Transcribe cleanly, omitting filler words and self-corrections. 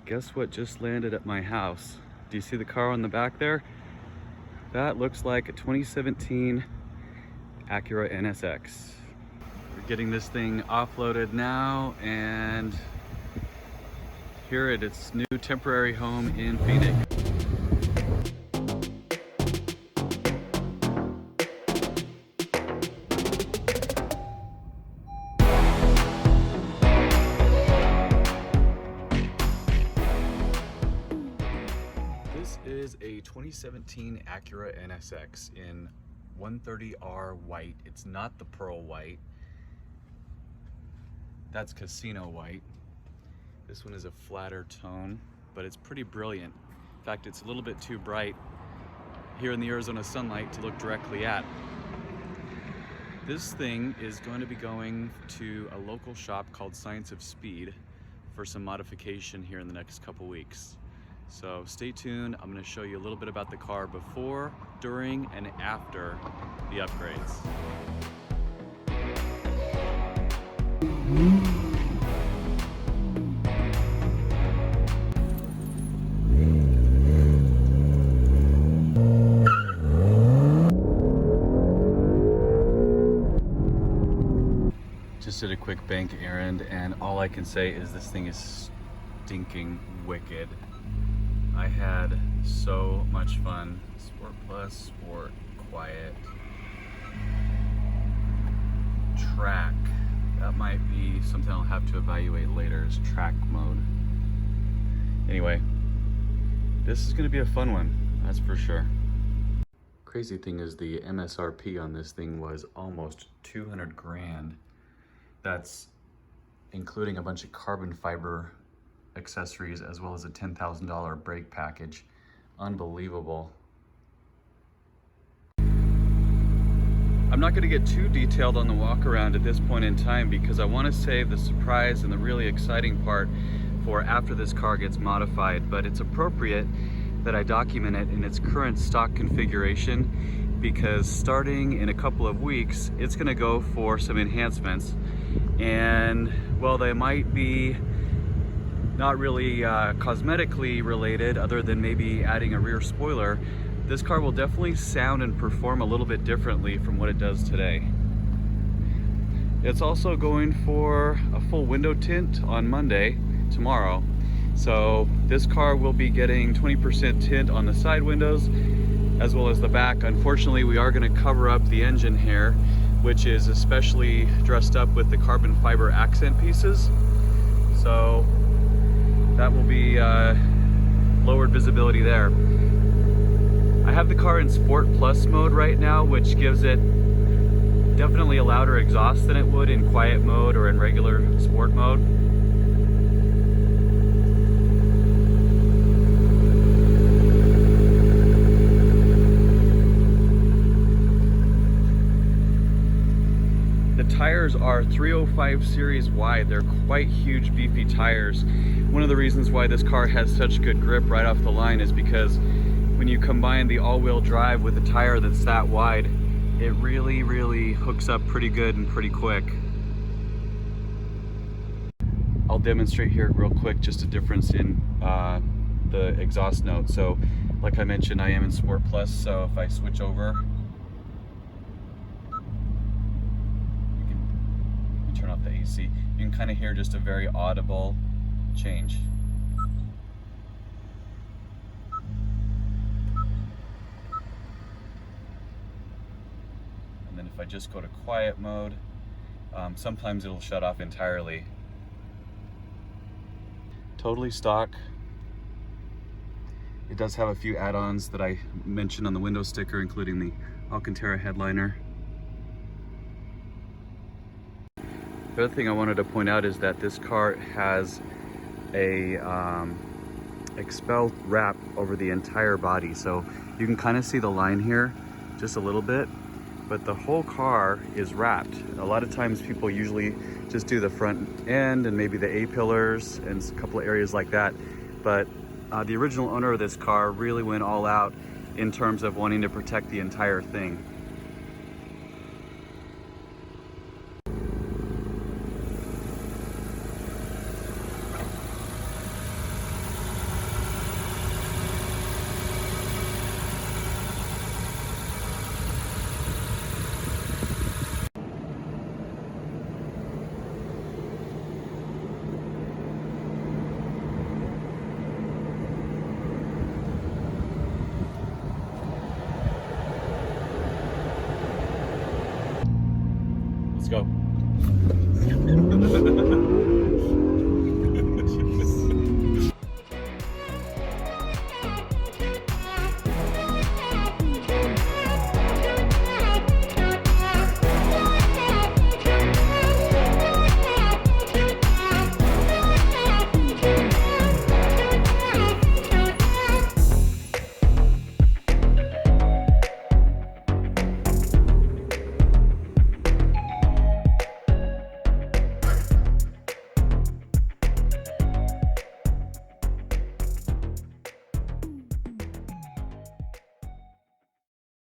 Guess what just landed at my house? Do you see the car on the back there? That looks like a 2017 Acura NSX. We're getting this thing offloaded now, and here at its new temporary home in Phoenix. This is a 2017 Acura NSX in 130R white. It's not the pearl white. That's casino white. This one is a flatter tone, but it's pretty brilliant. In fact, it's a little bit too bright here in the Arizona sunlight to look directly at. This thing is going to be going to a local shop called Science of Speed for some modification here in the next couple weeks. So stay tuned. I'm going to show you a little bit about the car before, during, and after the upgrades. Just did a quick bank errand, and all I can say is this thing is stinking wicked. I had so much fun. Sport Plus, Sport, Quiet, Track. That might be something I'll have to evaluate later, is track mode. Anyway, this is gonna be a fun one, that's for sure. Crazy thing is the MSRP on this thing was almost 200 grand. That's including a bunch of carbon fiber accessories as well as a $10,000 brake package. Unbelievable. I'm not going to get too detailed on the walk around at this point in time because I want to save the surprise and the really exciting part for after this car gets modified, but it's appropriate that I document it in its current stock configuration because starting in a couple of weeks it's going to go for some enhancements, and well, they might be not really cosmetically related other than maybe adding a rear spoiler. This car will definitely sound and perform a little bit differently from what it does today. It's also going for a full window tint on Monday, tomorrow. So this car will be getting 20% tint on the side windows as well as the back. Unfortunately, we are going to cover up the engine here, which is especially dressed up with the carbon fiber accent pieces. So that will be lowered visibility there. I have the car in Sport Plus mode right now, which gives it definitely a louder exhaust than it would in quiet mode or in regular sport mode. Tires are 305 series wide. They're quite huge, beefy tires. One of the reasons why this car has such good grip right off the line is because when you combine the all-wheel drive with a tire that's that wide, it really hooks up pretty good and pretty quick. I'll demonstrate here real quick just a difference in the exhaust note. So like I mentioned, I am in Sport Plus, so if I switch over, turn off the AC, you can kind of hear just a very audible change. And then if I just go to quiet mode, sometimes it'll shut off entirely. totally stock. It does have a few add-ons that I mentioned on the window sticker, including the Alcantara headliner. The other thing I wanted to point out is that this car has a expel wrap over the entire body. So you can kind of see the line here just a little bit, but the whole car is wrapped. A lot of times people usually just do the front end and maybe the A-pillars and a couple of areas like that. But the original owner of this car really went all out in terms of wanting to protect the entire thing. Let's go.